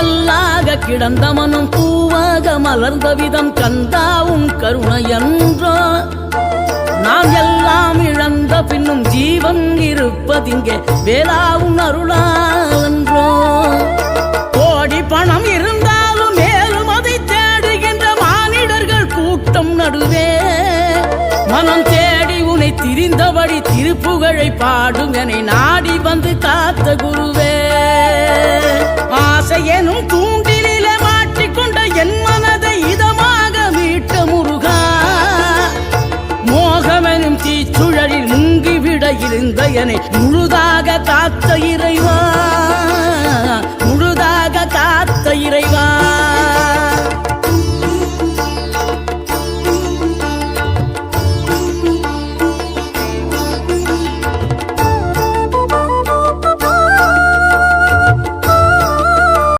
கல்லாக கிடந்த மனம் பூவாக மலர்ந்த விதம் கந்தாவும் கருணையன்றோ நாம் எல்லாம் இழந்த பின்னும் ஜீவன் இருப்பதிங்கே வேளாவும் அருளாலன்றோ கோடி பணம் இருந்தாலும் மேலும் அதை தேடுகின்ற மானிடர்கள் கூட்டம் நடுவே மனம் தேடி உனை திரிந்தபடி திருப்புகழை பாடும் என்னை நாடி வந்து காத்த குருவே ஆசை எனும் தூண்டிலே மாட்டிக்கொண்ட என் மனதை இதமாக மீட்ட முருகா மோகமெனும் தீச்சுழலில் முங்கிவிட இருந்த என்னை முழுதாக காத்த இறைவா முழுதாக காத்த இறைவா